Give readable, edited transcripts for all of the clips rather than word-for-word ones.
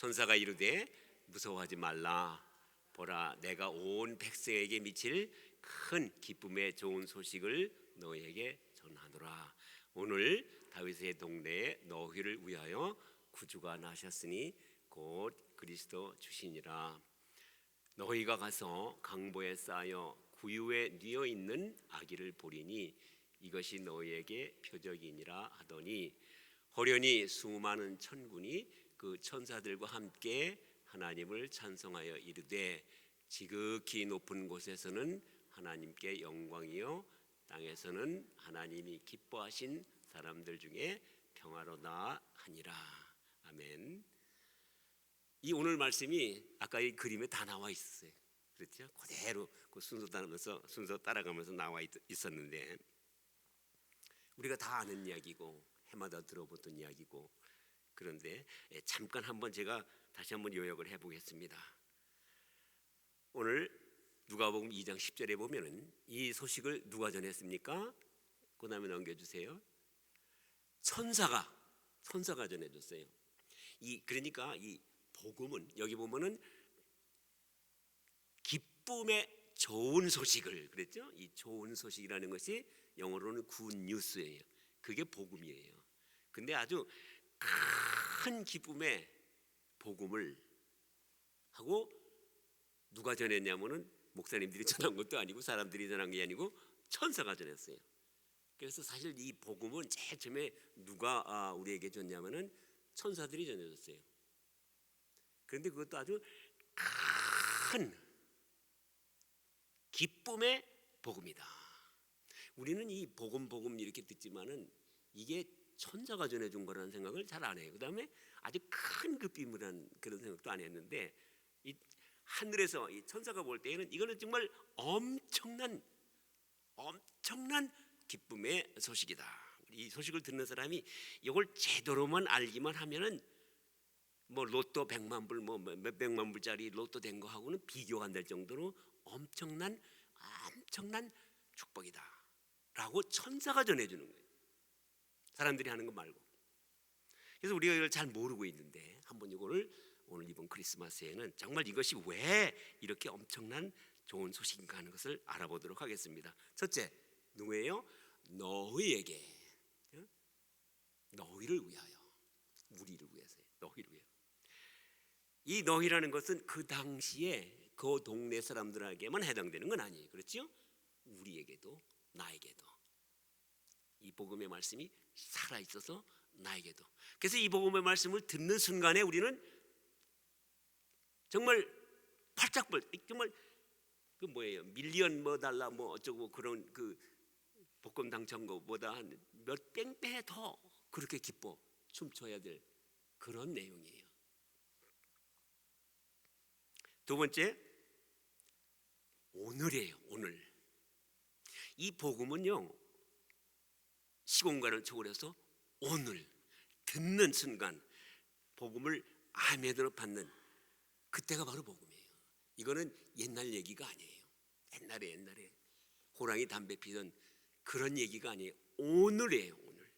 천사가 이르되 무서워하지 말라. 보라, 내가 온 백성에게 미칠 큰 기쁨의 좋은 소식을 너에게 전하노라. 오늘 다윗의 동네에 너희를 위하여 구주가 나셨으니 곧 그리스도 주시니라. 너희가 가서 강보에 쌓여 구유에 뉘어 있는 아기를 보리니 이것이 너희에게 표적이니라 하더니 호련히 수많은 천군이 그 천사들과 함께 하나님을 찬송하여 이르되 지극히 높은 곳에서는 하나님께 영광이요 땅에서는 하나님이 기뻐하신 사람들 중에 평화로다 하니라. 아멘. 이 오늘 말씀이 아까 이 그림에 다 나와 있었어요. 그렇죠? 그대로 그 순서 따라가면서 나와 있었는데 우리가 다 아는 이야기고 해마다 들어보던 이야기고 그런데 잠깐 한번 제가 다시 한번 요약을 해보겠습니다. 오늘 누가복음 2장 10절에 보면은 이 소식을 누가 전했습니까? 그 다음에 넘겨주세요. 천사가 전해줬어요. 그러니까 이 복음은 여기 보면은 기쁨의 좋은 소식을 그랬죠. 이 좋은 소식이라는 것이 영어로는 굿 뉴스예요. 그게 복음이에요. 근데 아주 큰 기쁨의 복음을 하고 누가 전했냐면은 목사님들이 전한 것도 아니고 사람들이 전한 게 아니고 천사가 전했어요. 그래서 사실 이 복음은 제일 처음에 누가 우리에게 줬냐면은 천사들이 전해줬어요. 그런데 그것도 아주 큰 기쁨의 복음이다. 우리는 이 복음 이렇게 듣지만은 이게 천사가 전해준 거라는 생각을 잘 안 해요. 그 다음에 아주 큰 기쁨이라는 그런 생각도 안 했는데 이 하늘에서 이 천사가 볼 때에는 이거는 정말 엄청난 기쁨의 소식이다. 이 소식을 듣는 사람이 이걸 제대로만 알기만 하면은 뭐 로또 100만 불, 뭐 몇백만 불짜리 로또 된 거하고는 비교가 안 될 정도로 엄청난 축복이다라고 천사가 전해주는 거예요. 사람들이 하는 거 말고. 그래서 우리가 이걸 잘 모르고 있는데 한번 이거를 오늘 이번 크리스마스에는 정말 이것이 왜 이렇게 엄청난 좋은 소식인가 하는 것을 알아보도록 하겠습니다. 첫째, 누구예요? 너희에게, 너희를 위하여, 우리를 위해서요. 너희를 위하여. 이 너희라는 것은 그 당시에 그 동네 사람들에게만 해당되는 건 아니에요. 그렇죠? 우리에게도 나에게도 이 복음의 말씀이 살아있어서 나에게도. 그래서 이 복음의 말씀을 듣는 순간에 우리는 정말 정말 그 뭐예요? 밀리언 뭐 달러 뭐 어쩌고 그런 그 복권 당첨 거보다 한 몇백 배 더 그렇게 기뻐 춤춰야 될 그런 내용이에요. 두 번째, 오늘이에요. 오늘. 이 복음은요 시공간을 초월해서 오늘 듣는 순간 복음을 아멘으로 받는 그때가 바로 복음이에요. 이거는 옛날 얘기가 아니에요. 옛날에 호랑이 담배 피던 그런 얘기가 아니에요. 오늘이에요. 오늘.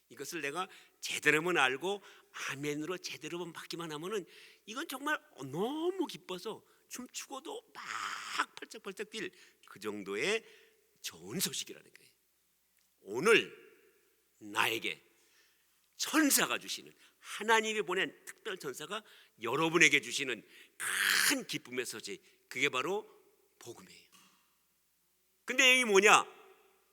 이것을 내가 제대로만 알고 아멘으로 제대로만 받기만 하면은 이건 정말 너무 기뻐서 춤추고도 막 펄쩍펄쩍 뛸 그 정도의 좋은 소식이라는 거예요. 오늘 나에게 천사가 주시는, 하나님이 보낸 특별 천사가 여러분에게 주시는 큰 기쁨의 소식, 그게 바로 복음이에요. 근데 이게 뭐냐?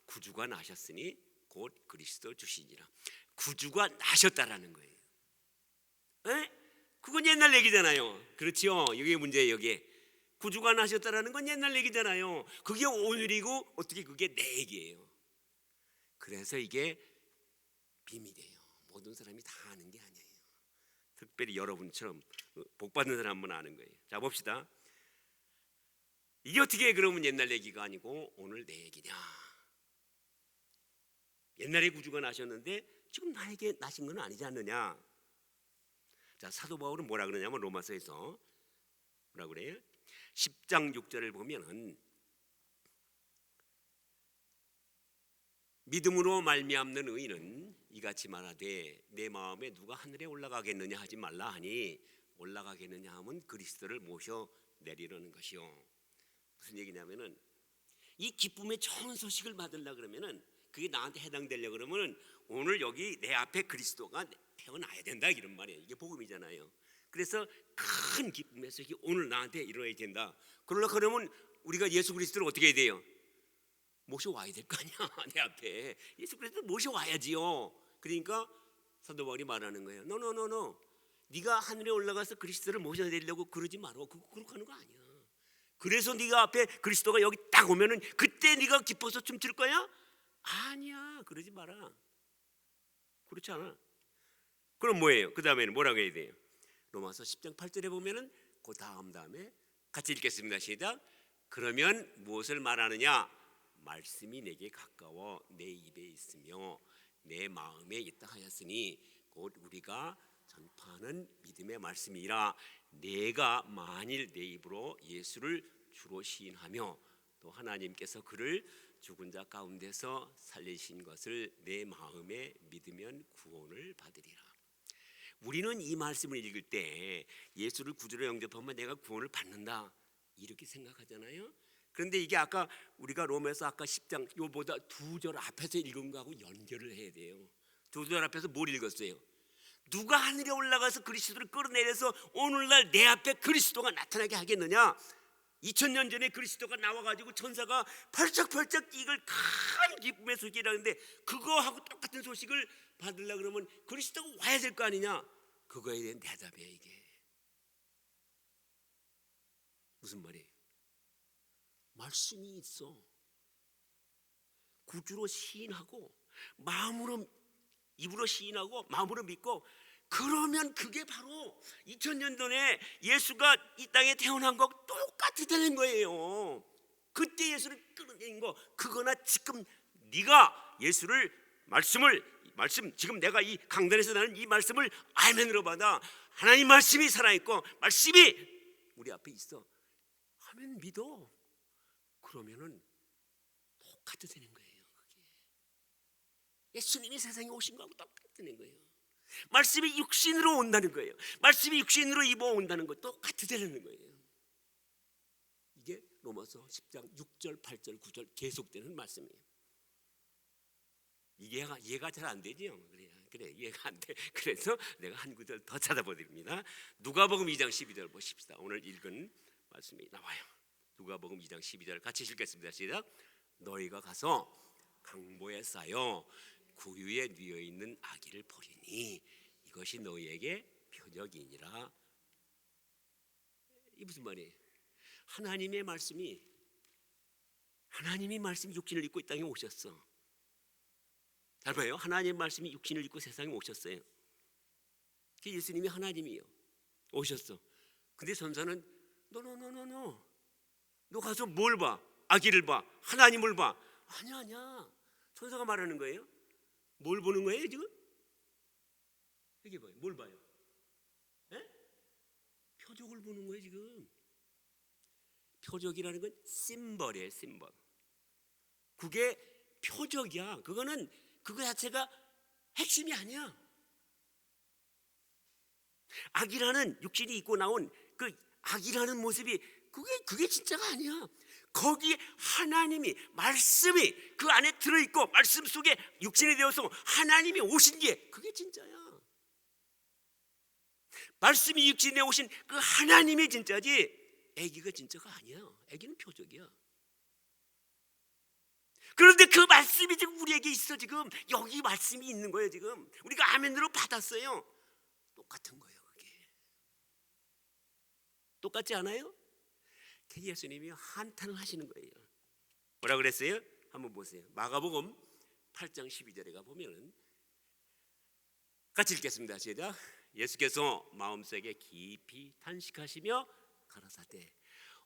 구주가 나셨으니 곧 그리스도 주시니라. 구주가 나셨다라는 거예요. 에? 그건 옛날 얘기잖아요. 그렇죠? 이게 문제예요. 여기에 구주가 나셨다라는 건 옛날 얘기잖아요. 그게 오늘이고 어떻게 그게 내 얘기예요. 그래서 이게 비밀이에요. 모든 사람이 다 아는 게 아니에요. 특별히 여러분처럼 복 받는 사람만 아는 거예요. 자, 봅시다. 이게 어떻게 그러면 옛날 얘기가 아니고 오늘 내 얘기냐? 옛날에 구주가 나셨는데 지금 나에게 나신 건 아니지 않느냐? 자, 사도 바울은 뭐라 그러냐면 로마서에서 뭐라 그래요? 10장 6절을 보면은 믿음으로 말미암는 의인은 이같이 말하되 내 마음에 누가 하늘에 올라가겠느냐 하지 말라 하니 올라가겠느냐 하면 그리스도를 모셔 내리려는 것이요. 무슨 얘기냐면은 이 기쁨의 좋은 소식을 받으려 그러면은 그게 나한테 해당되려 그러면은 오늘 여기 내 앞에 그리스도가 태어나야 된다 이런 말이에요. 이게 복음이잖아요. 그래서 큰 기쁨의 소식이 오늘 나한테 이루어야 된다. 그러면 우리가 예수 그리스도를 어떻게 해야 돼요? 모셔와야 될 거 아니야. 내 앞에 예수 그리스도를 모셔와야지요. 그러니까 사도 바울이 말하는 거예요. 노노노노, 네가 하늘에 올라가서 그리스도를 모셔내려고 그러지 말어. 그렇게 하는 거 아니야. 그래서 네가 앞에 그리스도가 여기 딱 오면은 그때 네가 기뻐서 춤출 거야? 아니야, 그러지 마라. 그렇지 않아. 그럼 뭐예요? 그 다음에는 뭐라고 해야 돼요? 로마서 10장 8절에 보면은 그 다음에 같이 읽겠습니다. 시작. 그러면 무엇을 말하느냐? 말씀이 내게 가까워 내 입에 있으며 내 마음에 있다 하였으니 곧 우리가 전파하는 믿음의 말씀이라. 내가 만일 내 입으로 예수를 주로 시인하며 또 하나님께서 그를 죽은 자 가운데서 살리신 것을 내 마음에 믿으면 구원을 받으리라. 우리는 이 말씀을 읽을 때 예수를 구주로 영접하면 내가 구원을 받는다 이렇게 생각하잖아요. 그런데 이게 아까 우리가 로마서 아까 10장 요보다 2절 앞에서 읽은 거하고 연결을 해야 돼요. 2절 앞에서 뭘 읽었어요? 누가 하늘에 올라가서 그리스도를 끌어내려서 오늘날 내 앞에 그리스도가 나타나게 하겠느냐? 2000년 전에 그리스도가 나와가지고 천사가 펄쩍펄쩍 이걸 큰 기쁨의 소식이라는데 그거하고 똑같은 소식을 받으려고 그러면 그리스도가 와야 될 거 아니냐? 그거에 대한 대답이에요. 이게 무슨 말이에요? 말씀이 있어. 구주로 시인하고 마음으로, 입으로 시인하고 마음으로 믿고, 그러면 그게 바로 2000년 전에 예수가 이 땅에 태어난 거 똑같이 되는 거예요. 그때 예수를 끌어내린 거 그거나 지금 네가 예수를 말씀 지금 내가 이 강단에서 나는 이 말씀을 아멘으로 받아 하나님 말씀이 살아있고 말씀이 우리 앞에 있어 하면 믿어. 그러면은 똑같이 되는 거예요. 그게 예수님이 세상에 오신 거하고 똑같이 되는 거예요. 말씀이 육신으로 온다는 거예요. 말씀이 육신으로 입어 온다는 거 똑같이 되는 거예요. 이게 로마서 10장 6절 8절 9절 계속되는 말씀이에요. 이해가 잘 안 되지요. 그래 이해가 안 돼. 그래서 내가 한 구절 더 찾아보드립니다. 누가복음 2장 12절 보십시다. 오늘 읽은 말씀이 나와요. 누가복음 2장 12절 같이 읽겠습니다. 시작. 너희가 가서 강보에 쌓여 구유에 뉘어 있는 아기를 버리니 이것이 너희에게 표적이니라. 이 무슨 말이에요? 하나님의 말씀이 육신을 입고 이 땅에 오셨어. 잘 봐요. 하나님의 말씀이 육신을 입고 세상에 오셨어요. 예수님이 하나님이요 오셨어. 근데 천사는 노노노노노, 너 가서 뭘 봐? 아기를 봐? 하나님을 봐? 아니야. 천사가 말하는 거예요. 뭘 보는 거예요 지금? 이게 뭐예요? 뭘 봐요? 에? 표적을 보는 거예요 지금. 표적이라는 건 심벌이에요. 심벌. 그게 표적이야. 그거는 그거 자체가 핵심이 아니야. 아기라는 육신이 입고 나온 그 아기라는 모습이 그게 진짜가 아니야. 거기 하나님이 말씀이 그 안에 들어있고 말씀 속에 육신이 되어서 하나님이 오신 게 그게 진짜야. 말씀이 육신에 오신 그 하나님이 진짜지 아기가 진짜가 아니야. 아기는 표적이야. 그런데 그 말씀이 지금 우리에게 있어. 지금 여기 말씀이 있는 거예요. 지금 우리가 아멘으로 받았어요. 똑같은 거예요. 그게 똑같지 않아요? 예수님이 한탄을 하시는 거예요. 뭐라 그랬어요? 한번 보세요. 마가복음 8장 12절에 가보면 같이 읽겠습니다. 시작. 예수께서 마음속에 깊이 탄식하시며 가라사대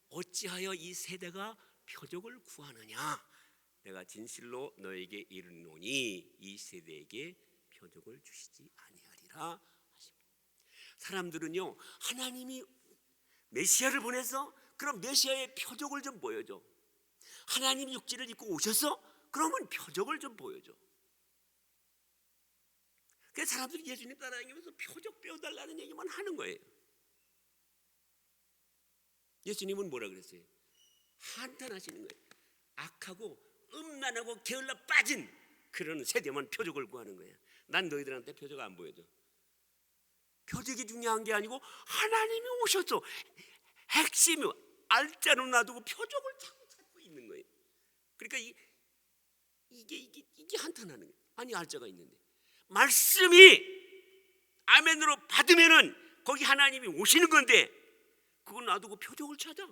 어찌하여 이 세대가 표적을 구하느냐? 내가 진실로 너에게 이르노니 이 세대에게 표적을 주시지 아니하리라 하십니다. 사람들은요, 하나님이 메시아를 보내서 그럼 메시아의 표적을 좀 보여줘. 하나님이 육체를 입고 오셔서 그러면 표적을 좀 보여줘. 그래서 사람들이 예수님 따라다니면서 표적 빼어달라는 얘기만 하는 거예요. 예수님은 뭐라 그랬어요? 한탄하시는 거예요. 악하고 음란하고 게을러 빠진 그런 세대만 표적을 구하는 거예요. 난 너희들한테 표적 안 보여줘. 표적이 중요한 게 아니고 하나님이 오셨어. 핵심이 알자로 놔두고 표적을 찾고 있는 거예요. 그러니까 이게 한탄하는 거예요. 아니 알자가 있는데 말씀이 아멘으로 받으면은 거기 하나님이 오시는 건데 그걸 놔두고 표적을 찾아.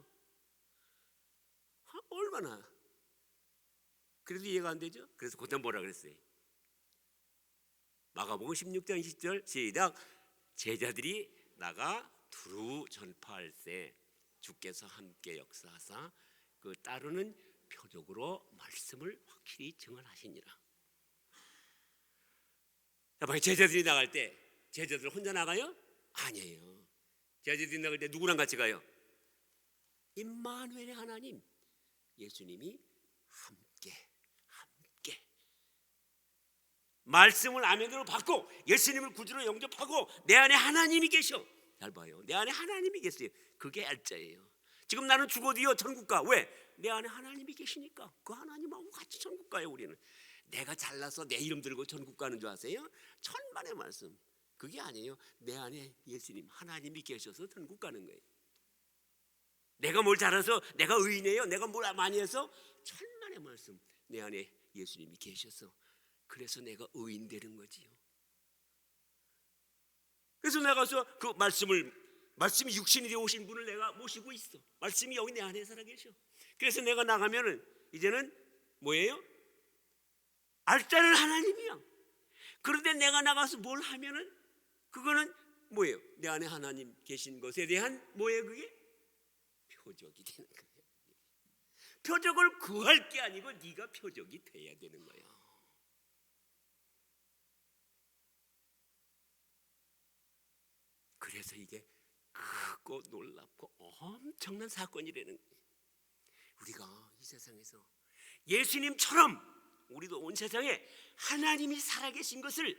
얼마나 그래도 이해가 안 되죠? 그래서 그때 뭐라 그랬어요? 마가복음 16장 20절 시작. 제자들이 나가 두루 전파할 때 주께서 함께 역사하사 그 따르는 표적으로 말씀을 확실히 증언하시니라. 만약 제자들이 나갈 때 제자들 혼자 나가요? 아니에요. 제자들이 나갈 때 누구랑 같이 가요? 임마누엘의 하나님 예수님이 함께 말씀을 아멘으로 받고 예수님을 구주로 영접하고 내 안에 하나님이 계셔. 잘 봐요. 내 안에 하나님이 계세요. 그게 알자예요. 지금 나는 죽어도요 천국 가. 왜? 내 안에 하나님이 계시니까. 그 하나님하고 같이 천국 가요. 우리는 내가 잘나서 내 이름 들고 천국 가는 줄 아세요? 천만의 말씀. 그게 아니에요. 내 안에 예수님 하나님이 계셔서 천국 가는 거예요. 내가 뭘 잘해서 내가 의인이에요. 내가 뭘 많이 해서 천만의 말씀. 내 안에 예수님이 계셔서 그래서 내가 의인 되는 거지요. 그래서 나가서 그 말씀이 육신이 되어 오신 분을 내가 모시고 있어. 말씀이 여기 내 안에 살아계셔. 그래서 내가 나가면은 이제는 뭐예요? 알자는 하나님이야. 그런데 내가 나가서 뭘 하면은 그거는 뭐예요? 내 안에 하나님 계신 것에 대한 뭐예요? 그게 표적이 되는 거예요. 표적을 구할 게 아니고 네가 표적이 돼야 되는 거예요. 그래서 이게 크고 놀랍고 엄청난 사건이라는 거예요. 우리가 이 세상에서 예수님처럼 우리도 온 세상에 하나님이 살아계신 것을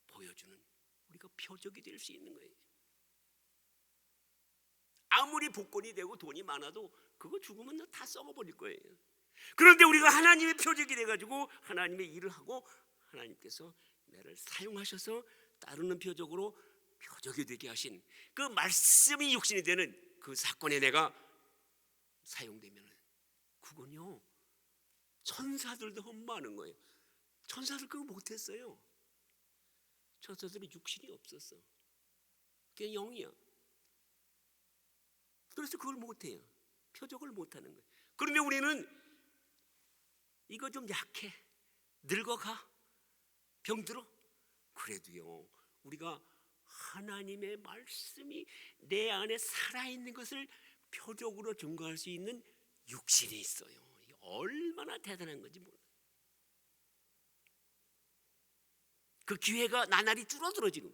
보여주는 우리가 표적이 될 수 있는 거예요. 아무리 복권이 되고 돈이 많아도 그거 죽으면 다 썩어버릴 거예요. 그런데 우리가 하나님의 표적이 돼가지고 하나님의 일을 하고 하나님께서 나를 사용하셔서 따르는 표적으로 표적이 되게 하신 그 말씀이 육신이 되는 그 사건에 내가 사용되면 그건요 천사들도 험마하는 거예요. 천사들 그거 못했어요. 천사들은 육신이 없었어. 그게 영이야. 그래서 그걸 못해요. 표적을 못하는 거예요. 그런데 우리는 이거 좀 약해. 늙어가. 병들어. 그래도요 우리가 하나님의 말씀이 내 안에 살아있는 것을 표적으로 증거할 수 있는 육신이 있어요. 얼마나 대단한 건지 몰라요. 그 기회가 나날이 줄어들어. 지금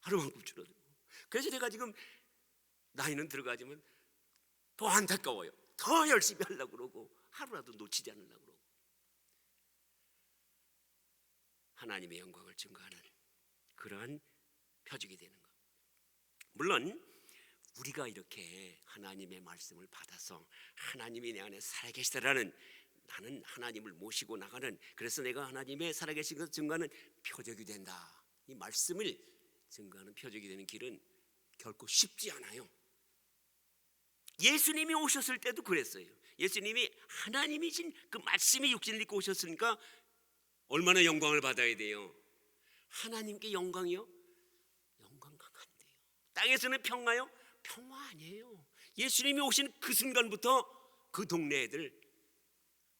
하루만큼 줄어들고. 그래서 제가 지금 나이는 들어가지만 더 안타까워요. 더 열심히 하려고 그러고 하루라도 놓치지 않으려고 그러고 하나님의 영광을 증거하는 그러한 표적이 되는 것. 물론 우리가 이렇게 하나님의 말씀을 받아서 하나님이 내 안에 살아계시다라는 나는 하나님을 모시고 나가는 그래서 내가 하나님의 살아계신 것을 증거하는 표적이 된다. 이 말씀을 증거하는 표적이 되는 길은 결코 쉽지 않아요. 예수님이 오셨을 때도 그랬어요. 예수님이 하나님이신 그 말씀이 육신을 입고 오셨으니까 얼마나 영광을 받아야 돼요. 하나님께 영광이요? 영광 강한데요. 땅에서는 평화요? 평화 아니에요. 예수님이 오신 그 순간부터 그 동네 애들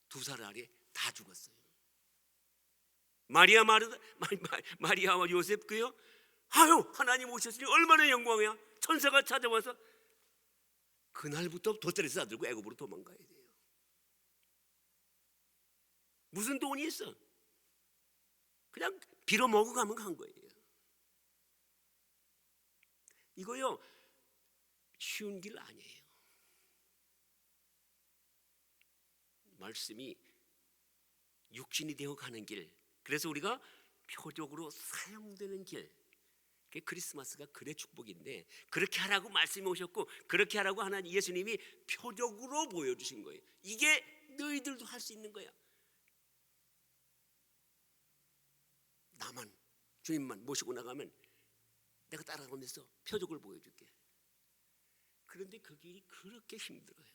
2살 아래 다 죽었어요. 마리아와 요셉 그요? 아유 하나님 오셨으니 얼마나 영광이야. 천사가 찾아와서 그날부터 돛다리 싸들고 애굽으로 도망가야 돼요. 무슨 돈이 있어? 그냥 빌어먹어 가면 간 거예요. 이거요 쉬운 길 아니에요. 말씀이 육신이 되어 가는 길, 그래서 우리가 표적으로 사용되는 길, 그게 크리스마스가 그래 축복인데, 그렇게 하라고 말씀이 오셨고 그렇게 하라고 하나님 예수님이 표적으로 보여주신 거예요. 이게 너희들도 할 수 있는 거야. 나만 주님만 모시고 나가면 내가 따라가면서 표적을 보여줄게. 그런데 그 길이 그렇게 힘들어요.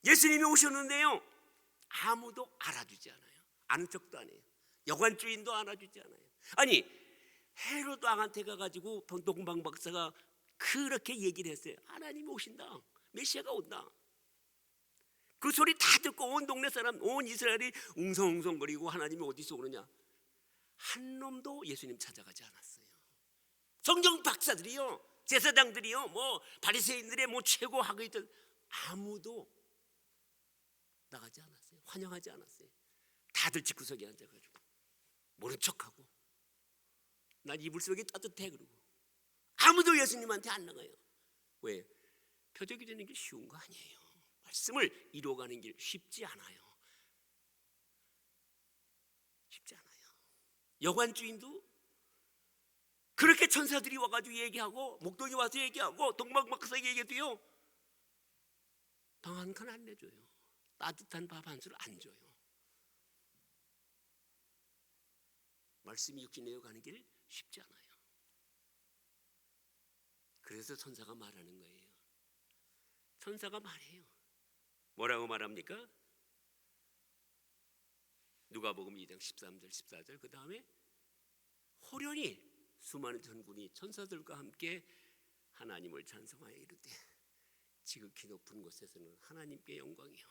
예수님이 오셨는데요, 아무도 알아주지 않아요. 아는 척도 안 해요. 여관 주인도 알아주지 않아요. 아니, 헤롯 왕한테 가가지고 동방 박사가 그렇게 얘기를 했어요. 하나님이 오신다, 메시아가 온다. 그 소리 다 듣고 온 동네 사람, 온 이스라엘이 웅성웅성거리고 하나님이 어디서 오느냐, 한 놈도 예수님 찾아가지 않았어요. 성경 박사들이요, 제사장들이요, 뭐 바리새인들의 뭐 최고 학의들 아무도 나가지 않았어요. 환영하지 않았어요. 다들 집구석에 앉아가지고 모른 척하고, 난 이불 속이 따뜻해 그러고, 아무도 예수님한테 안 나가요. 왜? 표적이 되는 게 쉬운 거 아니에요. 말씀을 이루어가는 길 쉽지 않아요. 쉽지 않아요. 여관 주인도 그렇게 천사들이 와가지고 얘기하고, 목동이 와서 얘기하고, 동방박사에게 얘기해도요, 방 한 칸 안 내줘요. 따뜻한 밥 한 술 안 줘요. 말씀이 육신내어 가는 길 쉽지 않아요. 그래서 천사가 말하는 거예요. 천사가 말해요. 뭐라고 말합니까? 누가복음 2장 13절 14절, 그 다음에 호련히 수많은 전군이 천사들과 함께 하나님을 찬송하여 이르되 지극히 높은 곳에서는 하나님께 영광이요.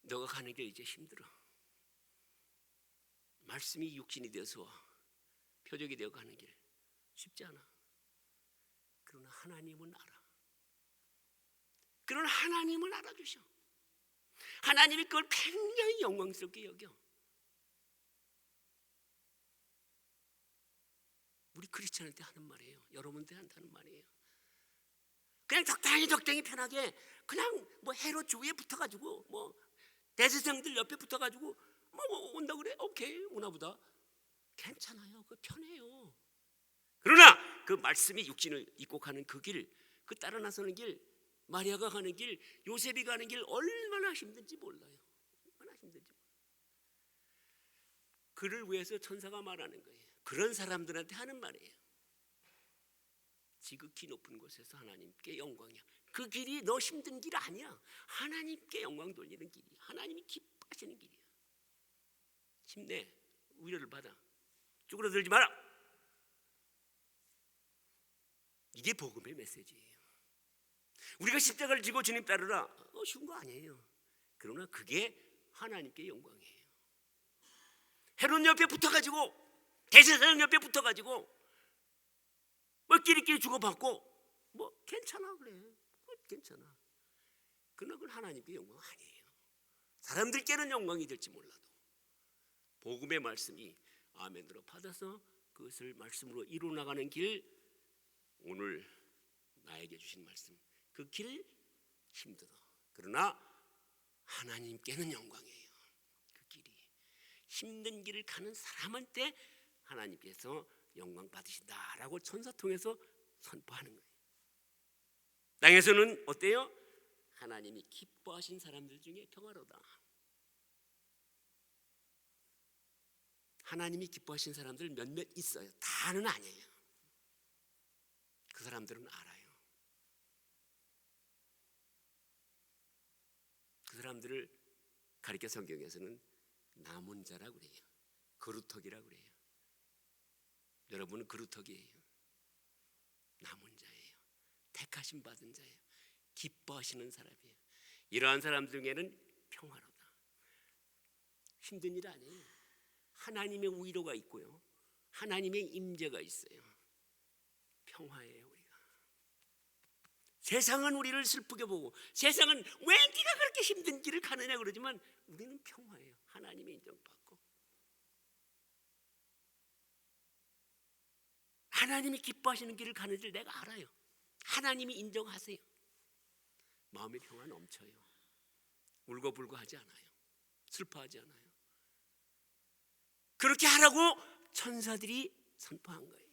너가 가는 게 이제 힘들어. 말씀이 육신이 되어서 표적이 되어 가는 길 쉽지 않아. 그러나 하나님은 알아. 그러나 하나님은 알아주셔. 하나님이 그걸 굉장히 영광스럽게 여겨. 우리 크리스찬한테 하는 말이에요. 여러분한테 한다는 말이에요. 그냥 적당히 편하게, 그냥 뭐 헤롯 주위에 붙어가지고, 뭐 대제사장들 옆에 붙어가지고 뭐 온다 그래? 오케이, 오나보다. 괜찮아요. 그 편해요. 그러나 그 말씀이 육신을 입고 가는 그 길, 그 따라 나서는 길, 마리아가 가는 길, 요셉이 가는 길 얼마나 힘든지 몰라요. 얼마나 힘든지 몰라요. 그를 위해서 천사가 말하는 거예요. 그런 사람들한테 하는 말이에요. 지극히 높은 곳에서 하나님께 영광이야. 그 길이 너 힘든 길 아니야. 하나님께 영광 돌리는 길이야. 하나님이 기뻐하시는 길이야. 힘내. 위로를 받아. 쭈그러들지 마라. 이게 복음의 메시지예요. 우리가 십자가를 지고 주님 따르라, 쉬운 거 아니에요. 그러나 그게 하나님께 영광이에요. 헤롯 옆에 붙어가지고, 대제사장 옆에 붙어가지고 뭐 끼리끼리 주고받고 뭐 괜찮아 그래. 괜찮아. 그러나 그건 하나님께 영광 아니에요. 사람들께는 영광이 될지 몰라도 복음의 말씀이 아멘으로 받아서 그것을 말씀으로 이루어 나가는 길, 오늘 나에게 주신 말씀, 그 길 힘들어. 그러나 하나님께는 영광이에요. 그 길이 힘든 길을 가는 사람한테 하나님께서 영광 받으신다라고 천사 통해서 선포하는 거예요. 땅에서는 어때요? 하나님이 기뻐하신 사람들 중에 평화로다. 하나님이 기뻐하신 사람들 몇몇 있어요. 다는 아니에요. 그 사람들은 알아요. 그 사람들을 가리켜 성경에서는 남은 자라고 그래요. 거루터기라고 그래요. 여러분은 거루터기예요. 남은 자예요. 택하심 받은 자예요. 기뻐하시는 사람이에요. 이러한 사람 중에는 평화로다. 힘든 일 아니에요. 하나님의 위로가 있고요, 하나님의 임재가 있어요. 평화예요. 우리가 세상은 우리를 슬프게 보고, 세상은 왜 네가 그렇게 힘든 길을 가느냐 그러지만 우리는 평화예요. 하나님의 인정받고 하나님이 기뻐하시는 길을 가는 줄 내가 알아요. 하나님이 인정하세요. 마음의 평화 넘쳐요. 울고불고 하지 않아요. 슬퍼하지 않아요. 그렇게 하라고 천사들이 선포한 거예요.